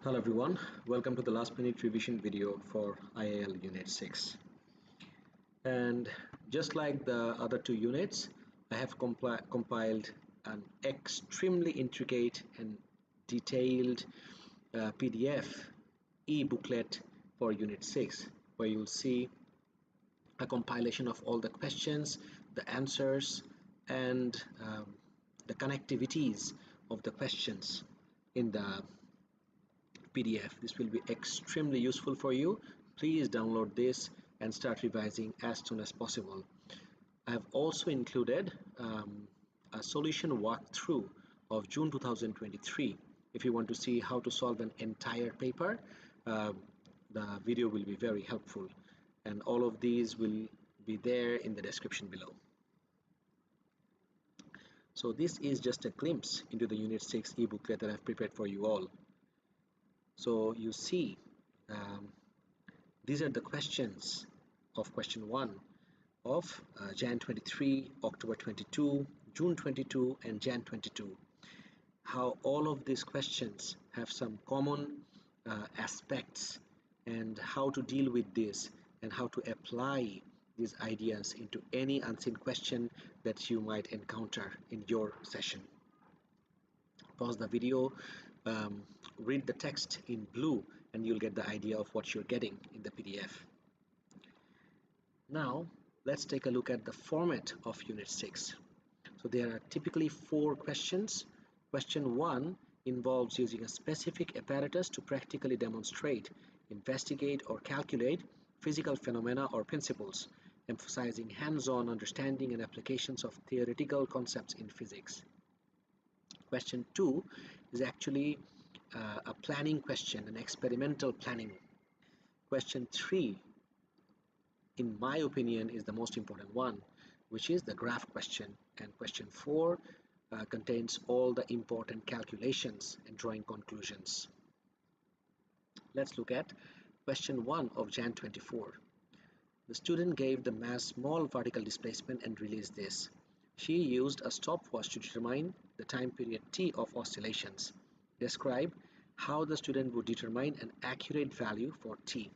Hello everyone, welcome to the last minute revision video for IAL Unit 6. And just like the other two units, I have compiled an extremely intricate and detailed PDF e-booklet for Unit 6, where you'll see a compilation of all the questions, the answers, and the connectivities of the questions in the PDF. This will be extremely useful for you. Please download this and start revising as soon as possible. I have also included a solution walkthrough of June 2023. If you want to see how to solve an entire paper, the video will be very helpful, and all of these will be there in the description below. So this is just a glimpse into the Unit 6 e-booklet that I've prepared for you all. So you see, these are the questions of question 1 of Jan 23, October 22, June 22, and Jan 22. How all of these questions have some common aspects, and how to deal with this, and how to apply these ideas into any unseen question that you might encounter in your session. Pause the video, read the text in blue, and you'll get the idea of what you're getting in the PDF. Now let's take a look at the format of Unit 6. So there are typically 4 questions. Question 1 involves using a specific apparatus to practically demonstrate, investigate, or calculate physical phenomena or principles, emphasizing hands-on understanding and applications of theoretical concepts in physics. Question 2 is actually a planning question, an experimental planning. Question 3, in my opinion, is the most important one, which is the graph question. And question 4 contains all the important calculations and drawing conclusions. Let's look at question 1 of Jan 24. The student gave the mass small vertical displacement and released this. She used a stopwatch to determine the time period t of oscillations. Describe how the student would determine an accurate value for t.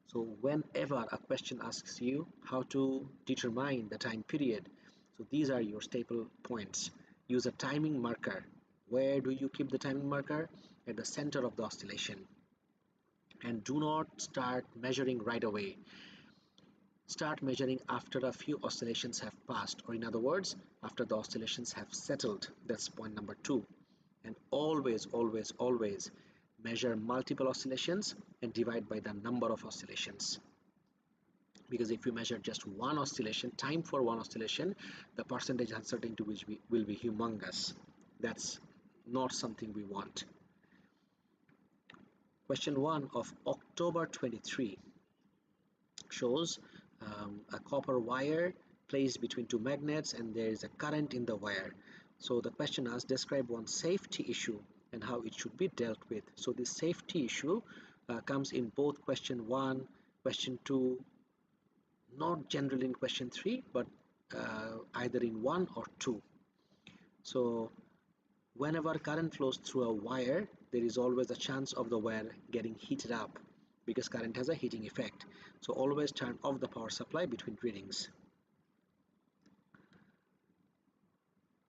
So whenever a question asks you how to determine the time period, so these are your staple points. Use a timing marker. Where do you keep the timing marker? At the center of the oscillation. And do not start measuring right away. Start measuring after a few oscillations have passed, or in other words, after the oscillations have settled. That's point number 2. And always measure multiple oscillations and divide by the number of oscillations. Because if you measure just one oscillation, time for one oscillation, the percentage uncertainty will be humongous. That's not something we want. Question 1 of October 23 shows a copper wire placed between 2 magnets, and there is a current in the wire. So the question asks, describe one safety issue and how it should be dealt with. So this safety issue comes in both question 1, question 2, not generally in question 3, but either in 1 or 2. So whenever current flows through a wire, there is always a chance of the wire getting heated up, because current has a heating effect. So always turn off the power supply between readings.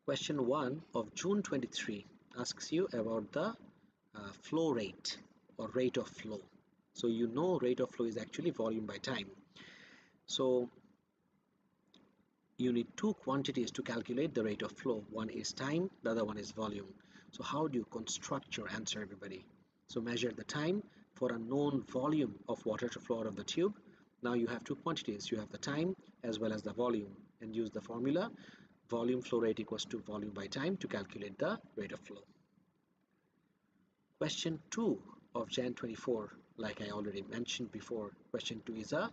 Question 1 of June 23 asks you about the flow rate or rate of flow. So you know rate of flow is actually volume by time. So you need 2 quantities to calculate the rate of flow. One is time, the other one is volume. So how do you construct your answer, everybody? So measure the time for a known volume of water to flow out of the tube. Now you have 2 quantities. You have the time as well as the volume, and use the formula volume flow rate equals to volume by time to calculate the rate of flow. Question 2 of Jan 24, like I already mentioned before, question 2 is a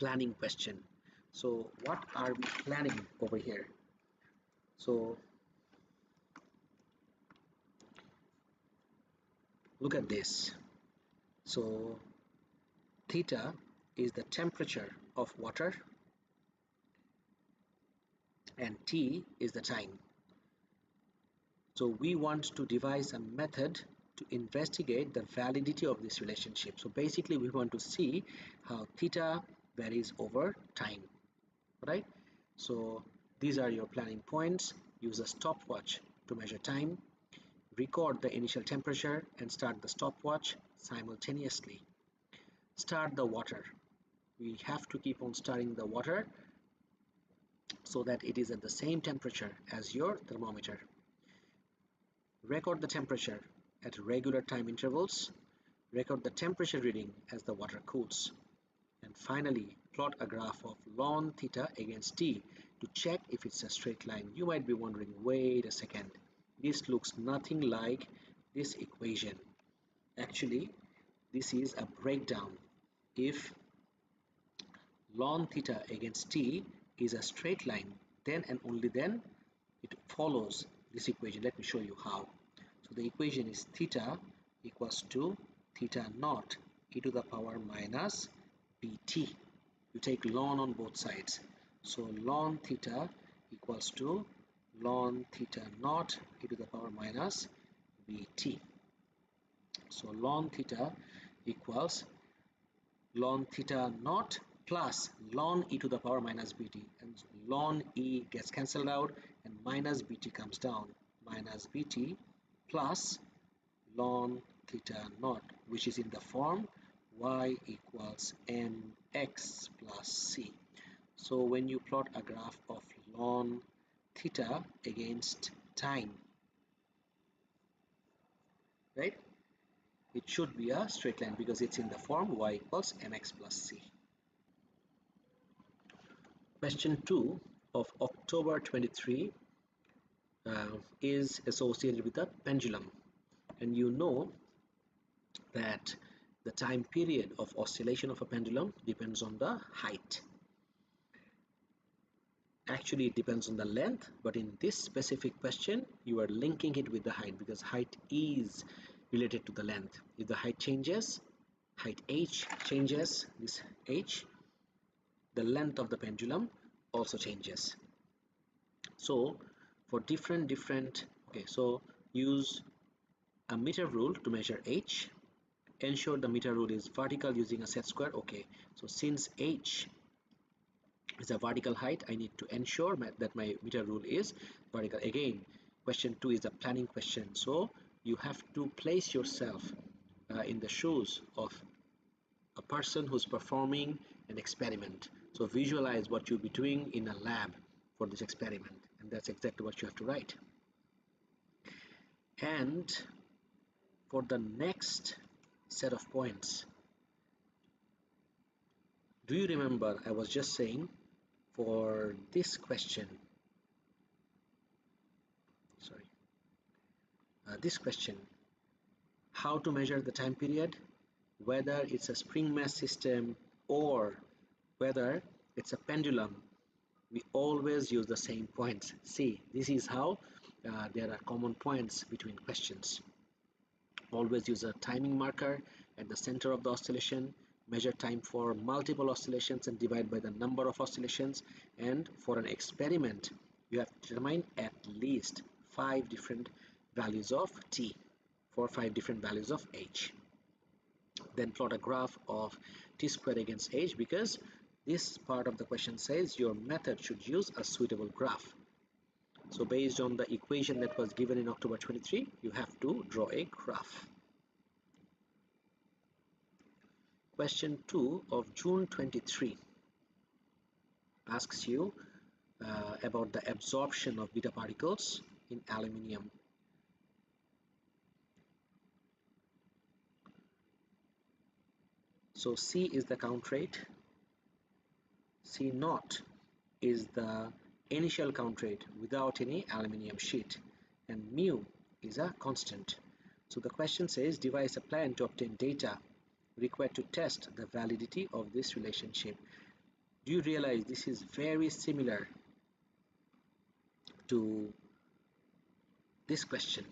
planning question. So what are we planning over here? So look at this. So theta is the temperature of water and T is the time. So we want to devise a method to investigate the validity of this relationship. So basically we want to see how theta varies over time, right? So these are your planning points. Use a stopwatch to measure time. Record the initial temperature and start the stopwatch simultaneously. Start the water. We have to keep on starting the water so that it is at the same temperature as your thermometer. Record the temperature at regular time intervals. Record the temperature reading as the water cools. And finally, plot a graph of ln theta against t to check if it's a straight line. You might be wondering, wait a second, this looks nothing like this equation. Actually, this is a breakdown. If ln theta against t is a straight line, then and only then it follows this equation. Let me show you how. So the equation is theta equals to theta naught e to the power minus bt. You take ln on both sides. So ln theta equals to ln theta naught e to the power minus bt. So ln theta equals ln theta naught plus ln e to the power minus bt, and ln e gets cancelled out and minus bt comes down, minus bt plus ln theta naught, which is in the form y equals mx plus c. So when you plot a graph of ln theta against time, right, it should be a straight line because it's in the form y equals mx plus c. Question 2 of October 23 is associated with the pendulum, and you know that the time period of oscillation of a pendulum depends on the height. Actually, it depends on the length, but in this specific question you are linking it with the height because height is related to the length. If the height changes, height h changes, this h, the length of the pendulum also changes. So for different okay, so use a meter rule to measure h. Ensure the meter rule is vertical using a set square. Okay, so since h is a vertical height, I need to ensure that my meter rule is vertical. Again, question 2 is a planning question, so you have to place yourself in the shoes of a person who's performing an experiment. So visualize what you'll be doing in a lab for this experiment, and that's exactly what you have to write. And for the next set of points, do you remember I was just saying for this question, this question, how to measure the time period, whether it's a spring mass system or whether it's a pendulum, we always use the same points. See, this is how there are common points between questions. Always use a timing marker at the center of the oscillation, measure time for multiple oscillations and divide by the number of oscillations, and for an experiment you have to determine at least 5 different values of t for 5 different values of h. Then plot a graph of t squared against h, because this part of the question says your method should use a suitable graph. So based on the equation that was given in October 23, you have to draw a graph. Question 2 of June 23 asks you about the absorption of beta particles in aluminium. So C is the count rate, C naught is the initial count rate without any aluminium sheet, and mu is a constant. So the question says devise a plan to obtain data required to test the validity of this relationship. Do you realize this is very similar to this question?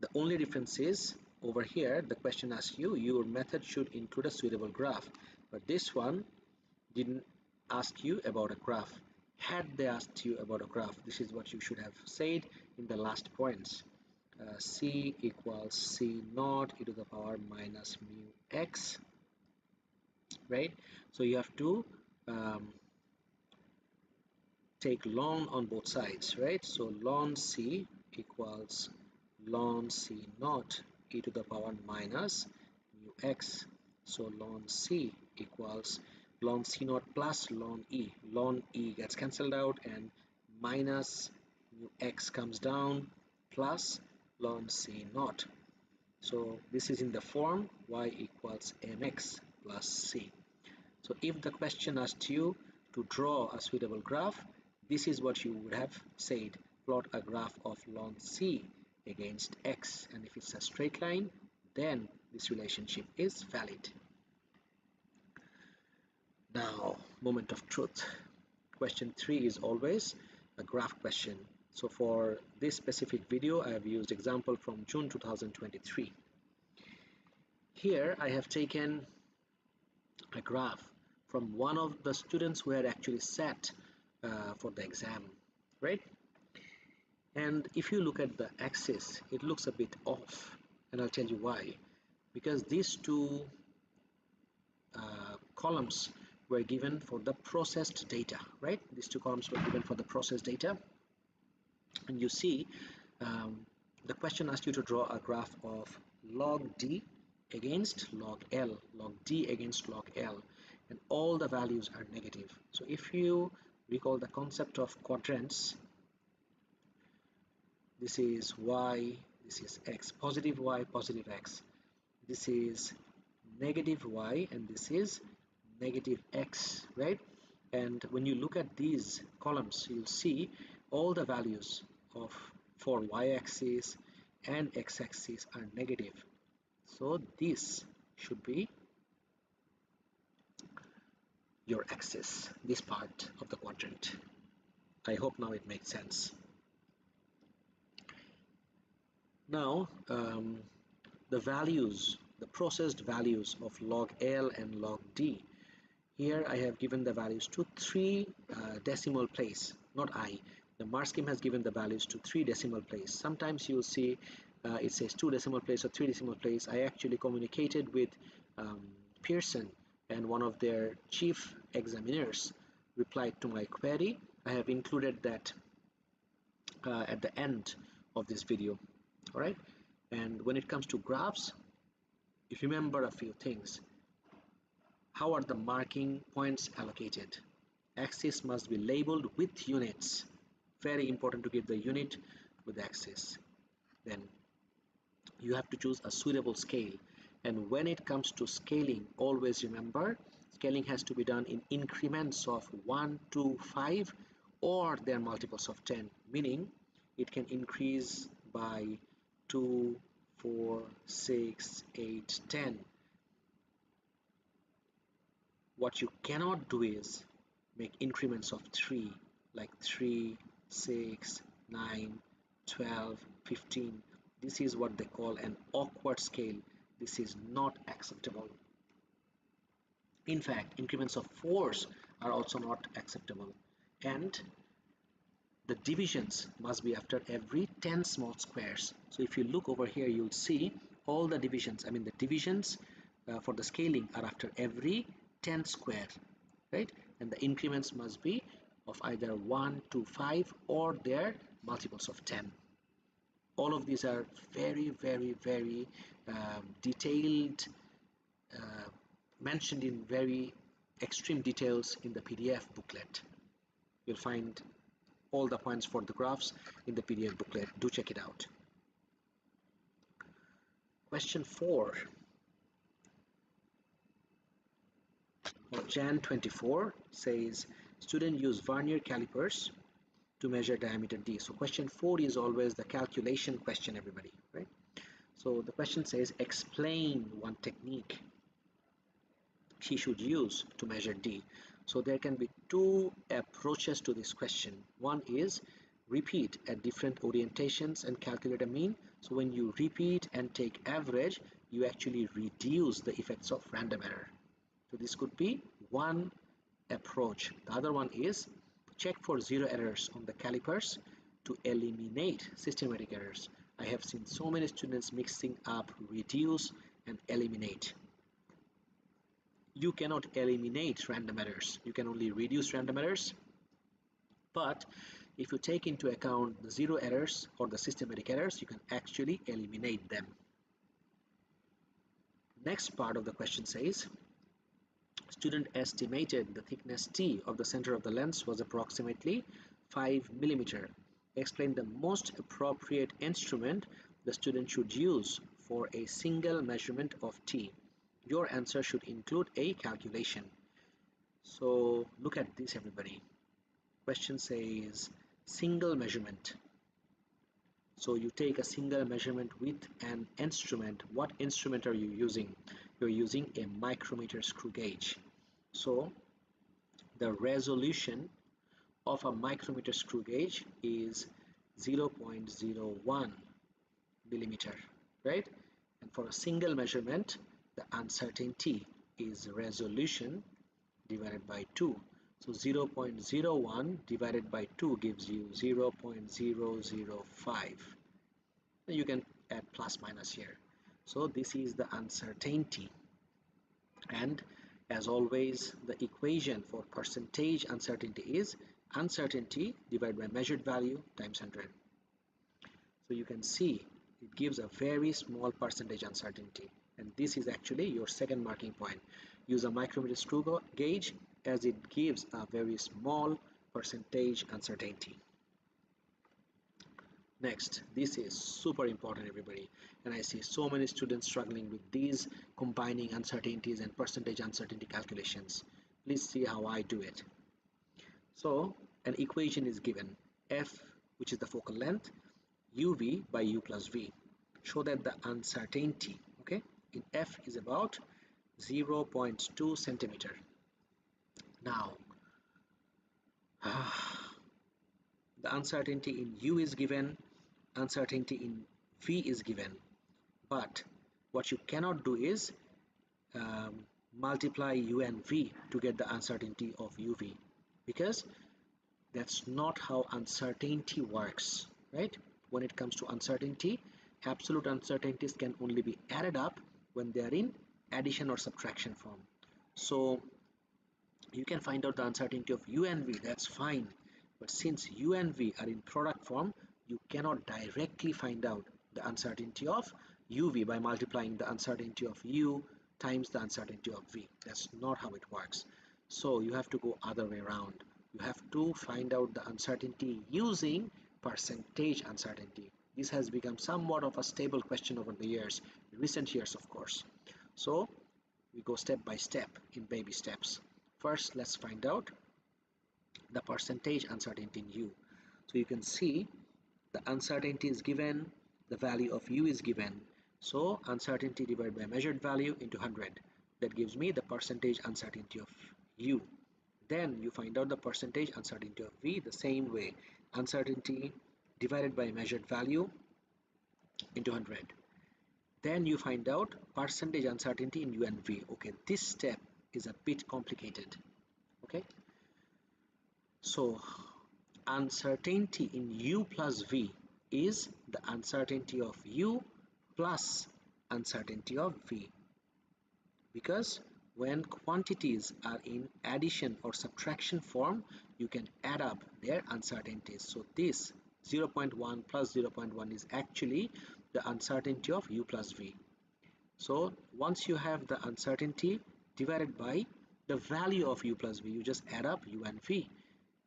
The only difference is over here the question asks you your method should include a suitable graph, but this one didn't ask you about a graph. Had they asked you about a graph, this is what you should have said in the last points. C equals C naught e to the power minus mu x, right? So you have to take ln on both sides, right? So ln C equals ln C naught e to the power minus mu x. So ln C equals ln C naught plus ln E. Ln E gets cancelled out and minus mu x comes down plus ln C naught. So this is in the form y equals mx plus c. So if the question asked you to draw a suitable graph, this is what you would have said: plot a graph of ln c against x, and if it's a straight line, then this relationship is valid. Now, moment of truth. Question 3 is always a graph question. So for this specific video, I have used example from June 2023. Here I have taken a graph from one of the students who had actually sat for the exam, right? And if you look at the axis, it looks a bit off, and I'll tell you why. Because these two columns were given for the processed data, right? These two columns were given for the processed data, and you see the question asked you to draw a graph of log D against log L, log D against log L, and all the values are negative. So if you recall the concept of quadrants, this is y, this is x, positive y, positive x, this is negative y, and this is negative x, right? And when you look at these columns, you'll see all the values of for y-axis and x-axis are negative. So this should be your axis, this part of the quadrant. I hope now it makes sense. Now the values, the processed values of log L and log D, here I have given the values to 3 decimal place, not I. The mark scheme has given the values to 3 decimal place. Sometimes you will see it says 2 decimal place or 3 decimal place. I actually communicated with Pearson, and one of their chief examiners replied to my query. I have included that at the end of this video. Alright, and when it comes to graphs, if you remember a few things, how are the marking points allocated? Axis must be labeled with units. Very important to give the unit with the axis. Then you have to choose a suitable scale, and when it comes to scaling, always remember scaling has to be done in increments of 1, 2, 5 or their multiples of 10, meaning it can increase by 2, 4, 6, 8, 10. What you cannot do is make increments of 3, like 3, 6, 9, 12, 15. This is what they call an awkward scale. This is not acceptable. In fact, increments of 4s are also not acceptable. And the divisions must be after every 10 small squares. So if you look over here, you'll see all the divisions. I mean, the divisions for the scaling are after every 10 square, right? And the increments must be of either 1 to 5 or their multiples of 10. All of these are very, very, very detailed, mentioned in very extreme details in the PDF booklet. You'll find all the points for the graphs in the PDF booklet. Do check it out. Question 4 of Jan 24 says student use vernier calipers to measure diameter D. So question 4 is always the calculation question, everybody, right? So the question says explain one technique he should use to measure D. So there can be 2 approaches to this question. One is repeat at different orientations and calculate a mean. So when you repeat and take average, you actually reduce the effects of random error. So this could be one approach. The other one is check for zero errors on the calipers to eliminate systematic errors. I have seen so many students mixing up reduce and eliminate. You cannot eliminate random errors. You can only reduce random errors. But if you take into account the zero errors or the systematic errors, you can actually eliminate them. Next part of the question says, student estimated the thickness T of the center of the lens was approximately 5 mm. Explain the most appropriate instrument the student should use for a single measurement of T. Your answer should include a calculation. So look at this, everybody. Question says single measurement. So you take a single measurement with an instrument. What instrument are you using? You're using a micrometer screw gauge. So the resolution of a micrometer screw gauge is 0.01 millimeter, right? And for a single measurement, the uncertainty is resolution divided by 2. So 0.01 divided by 2 gives you 0.005. You can add plus minus here. So this is the uncertainty. And as always, the equation for percentage uncertainty is uncertainty divided by measured value times 100. So you can see it gives a very small percentage uncertainty, and this is actually your second marking point. Use a micrometer screw gauge as it gives a very small percentage uncertainty. Next, this is super important, everybody, and I see so many students struggling with these combining uncertainties and percentage uncertainty calculations. Please see how I do it. So an equation is given, f, which is the focal length, uv by u plus v. Show that the uncertainty, okay, in f is about 0.2 centimeter. Now the uncertainty in u is given, uncertainty in v is given, but what you cannot do is multiply u and v to get the uncertainty of uv, because that's not how uncertainty works, right? When it comes to uncertainty, absolute uncertainties can only be added up when they are in addition or subtraction form. So you can find out the uncertainty of u and v, that's fine, but since u and v are in product form, you cannot directly find out the uncertainty of uv by multiplying the uncertainty of u times the uncertainty of v. That's not how it works. So you have to go other way around. You have to find out the uncertainty using percentage uncertainty. This has become somewhat of a stable question over the years, recent years of course. So we go step by step in baby steps. First, let's find out the percentage uncertainty in u. So you can see the uncertainty is given, the value of u is given. So uncertainty divided by measured value into 100. That gives me the percentage uncertainty of u. Then you find out the percentage uncertainty of v the same way. Uncertainty divided by measured value into 100. Then you find out percentage uncertainty in u and v. Okay, this step is a bit complicated. Okay, so uncertainty in u plus v is the uncertainty of u plus uncertainty of v, because when quantities are in addition or subtraction form, you can add up their uncertainties. So this 0.1 plus 0.1 is actually the uncertainty of u plus v. So once you have the uncertainty divided by the value of u plus v, you just add up u and v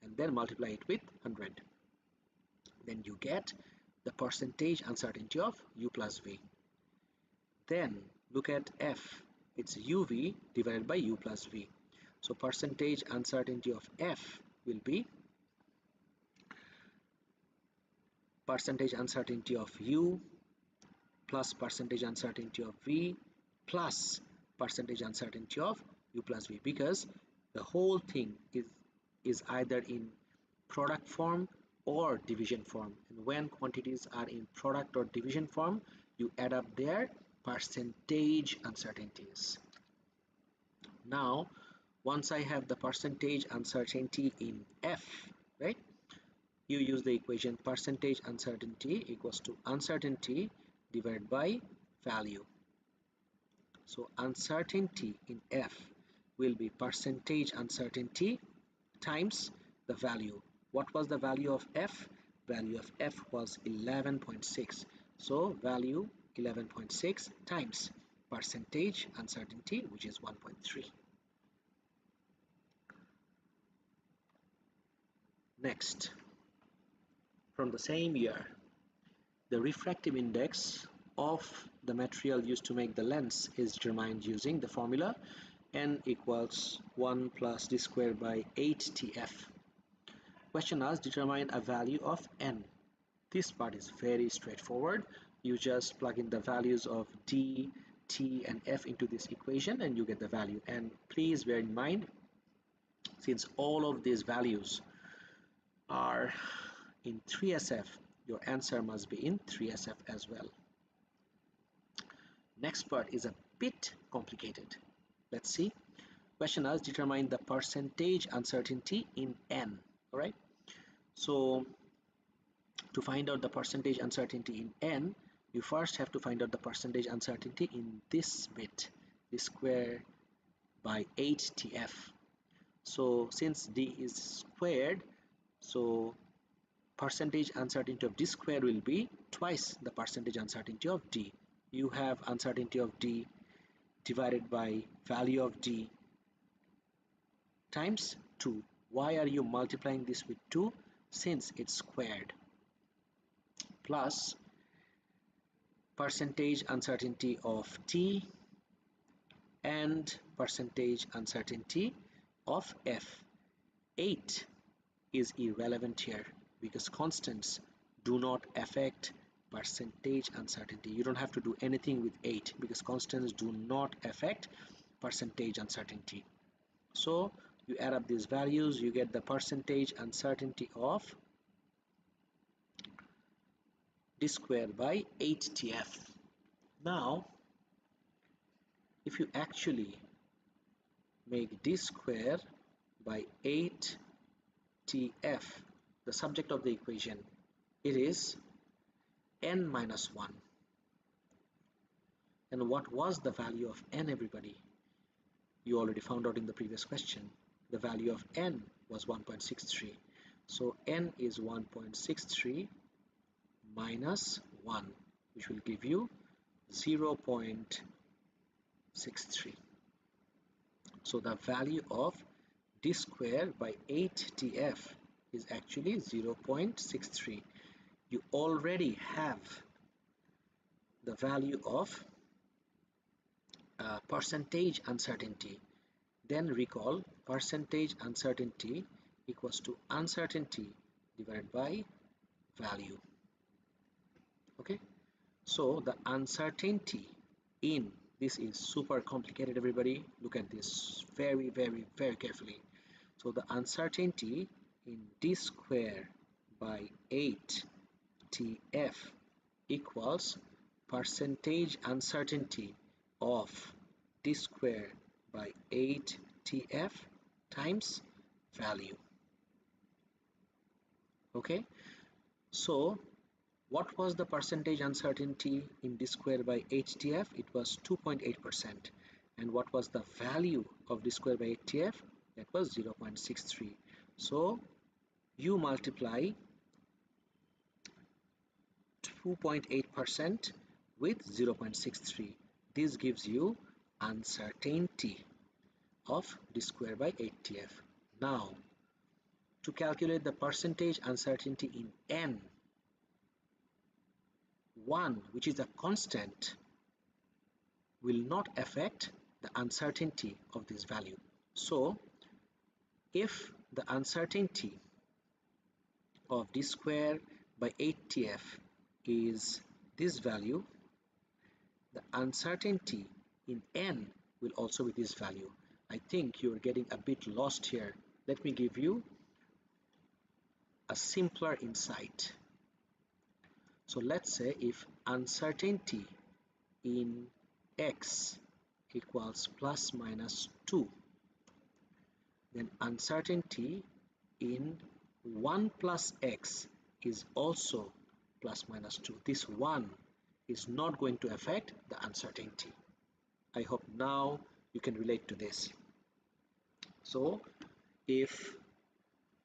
and then multiply it with 100. Then you get the percentage uncertainty of u plus v. Then look at f. It's uv divided by u plus v. So percentage uncertainty of f will be percentage uncertainty of u plus percentage uncertainty of v plus percentage uncertainty of u plus v, because the whole thing is either in product form or division form, and when quantities are in product or division form, you add up their percentage uncertainties. Now once I have the percentage uncertainty in f, right? You use the equation percentage uncertainty equals to uncertainty divided by value. So uncertainty in F will be percentage uncertainty times the value. What was the value of F? Value of F was 11.6. So value 11.6 times percentage uncertainty, which is 1.3. Next, from the same year, the refractive index of the material used to make the lens is determined using the formula n equals 1 plus d squared by 8tf. Question asks, determine a value of n. This part is very straightforward. You just plug in the values of d, t and f into this equation and you get the value. And please bear in mind, since all of these values are in 3SF, your answer must be in 3SF as well. Next part is a bit complicated. Let's see. Question asks, determine the percentage uncertainty in n. Alright, so to find out the percentage uncertainty in n, you first have to find out the percentage uncertainty in this bit, d squared by 8tf. So since d is squared, so percentage uncertainty of d squared will be twice the percentage uncertainty of d. You have uncertainty of d divided by value of d times 2. Why are you multiplying this with 2? Since it's squared, plus percentage uncertainty of t and percentage uncertainty of f. 8 is irrelevant here because constants do not affect percentage uncertainty. You don't have to do anything with 8 because constants do not affect percentage uncertainty. So you add up these values, you get the percentage uncertainty of d squared by 8tf. Now if you actually make d squared by 8tf the subject of the equation, it is n minus 1. And what was the value of n, everybody? You already found out in the previous question. The value of n was 1.63. So n is 1.63 minus 1, which will give you 0.63. So the value of d squared by 8tf is actually 0.63. You already have the value of percentage uncertainty. Then recall, percentage uncertainty equals to uncertainty divided by value. Okay, so the uncertainty in this is super complicated, everybody. Look at this very carefully. So the uncertainty in d squared by 8tf equals percentage uncertainty of d squared by 8tf times value. Okay, so what was the percentage uncertainty in d squared by 8tf? It was 2.8%. And what was the value of d squared by 8tf? That was 0.63. So you multiply 2.8% with 0.63. This gives you uncertainty of d squared by 8tf. Now, to calculate the percentage uncertainty in n, 1, which is a constant, will not affect the uncertainty of this value. So, if the uncertainty of d squared by 8tf is this value, the uncertainty in n will also be this value. I think you're getting a bit lost here. Let me give you a simpler insight. So let's say if uncertainty in x equals plus minus 2, then uncertainty in 1 plus x is also plus minus 2. This 1 is not going to affect the uncertainty. I hope now you can relate to this. So if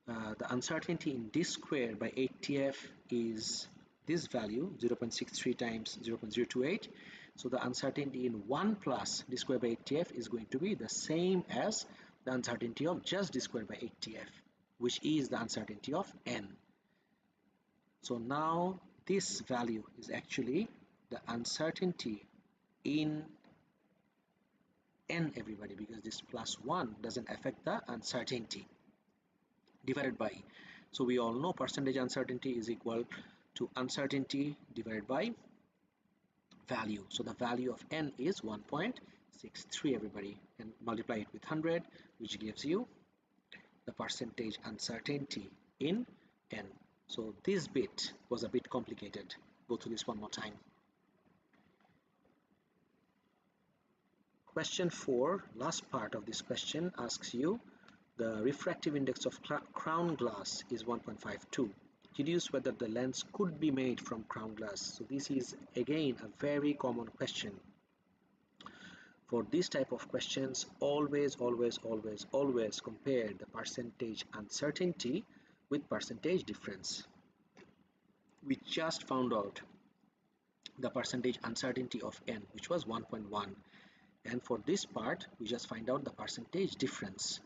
the uncertainty in d squared by 8tf is this value 0.63 times 0.028, so the uncertainty in 1 plus d squared by 8tf is going to be the same as the uncertainty of just d squared by 8tf, which is the uncertainty of n. So now this value is actually the uncertainty in n, everybody, because this plus 1 doesn't affect the uncertainty, divided by, so we all know percentage uncertainty is equal to uncertainty divided by value. So the value of n is 1.63, everybody, and multiply it with 100, which gives you the percentage uncertainty in n. So this bit was a bit complicated. Go through this one more time. Question 4, last part of this question, asks you the refractive index of crown glass is 1.52. Deduce whether the lens could be made from crown glass. So this is again a very common question. For this type of questions, always compare the percentage uncertainty with percentage difference. We just found out the percentage uncertainty of n, which was 1.1, and for this part we just find out the percentage difference.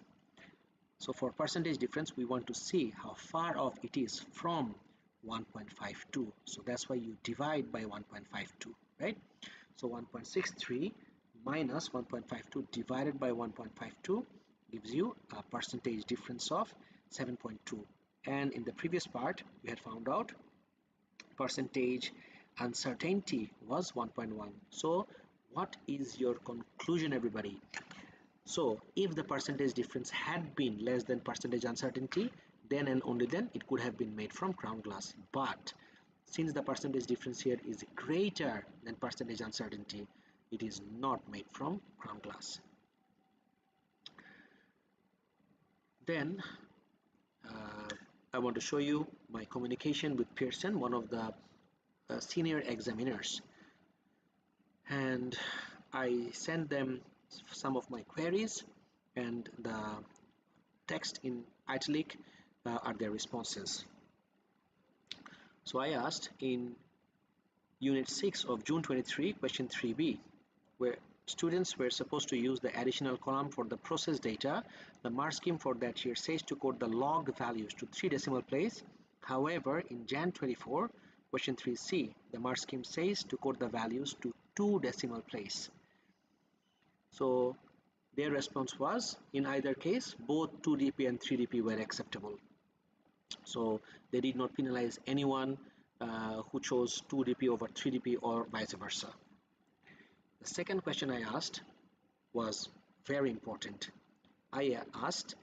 So for percentage difference, we want to see how far off it is from 1.52. So that's why you divide by 1.52, right? So 1.63 minus 1.52 divided by 1.52 gives you a percentage difference of 7.2. And in the previous part, we had found out percentage uncertainty was 1.1. So what is your conclusion, everybody? So if the percentage difference had been less than percentage uncertainty, then and only then it could have been made from crown glass. But since the percentage difference here is greater than percentage uncertainty, it is not made from crown glass. Then I want to show you my communication with Pearson, one of the senior examiners, and I sent them some of my queries, and the text in italic are their responses. So I asked in Unit 6 of June 23, question 3b, where students were supposed to use the additional column for the process data. The mark scheme for that year says to code the logged values to 3 decimal place. However, in Jan 24, question 3c, the mark scheme says to code the values to 2 decimal place. So their response was, in either case, both 2dp and 3dp were acceptable. So they did not penalize anyone who chose 2dp over 3dp or vice versa. The second question I asked was very important. I asked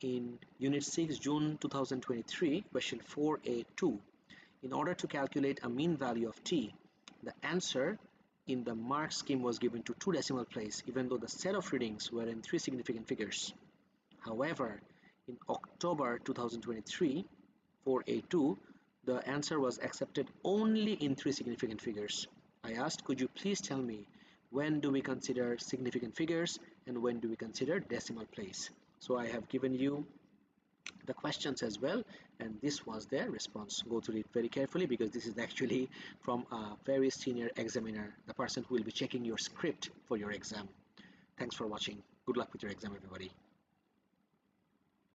in Unit 6, June 2023, question 4a2, in order to calculate a mean value of t, the answer in the mark scheme was given to 2 decimal place, even though the set of readings were in 3 significant figures. However, in October 2023, 4A2, the answer was accepted only in 3 significant figures. I asked, could you please tell me, when do we consider significant figures and when do we consider decimal place? So I have given you the questions as well, and this was their response. Go through it very carefully because this is actually from a very senior examiner, the person who will be checking your script for your exam. Thanks for watching. Good luck with your exam, everybody.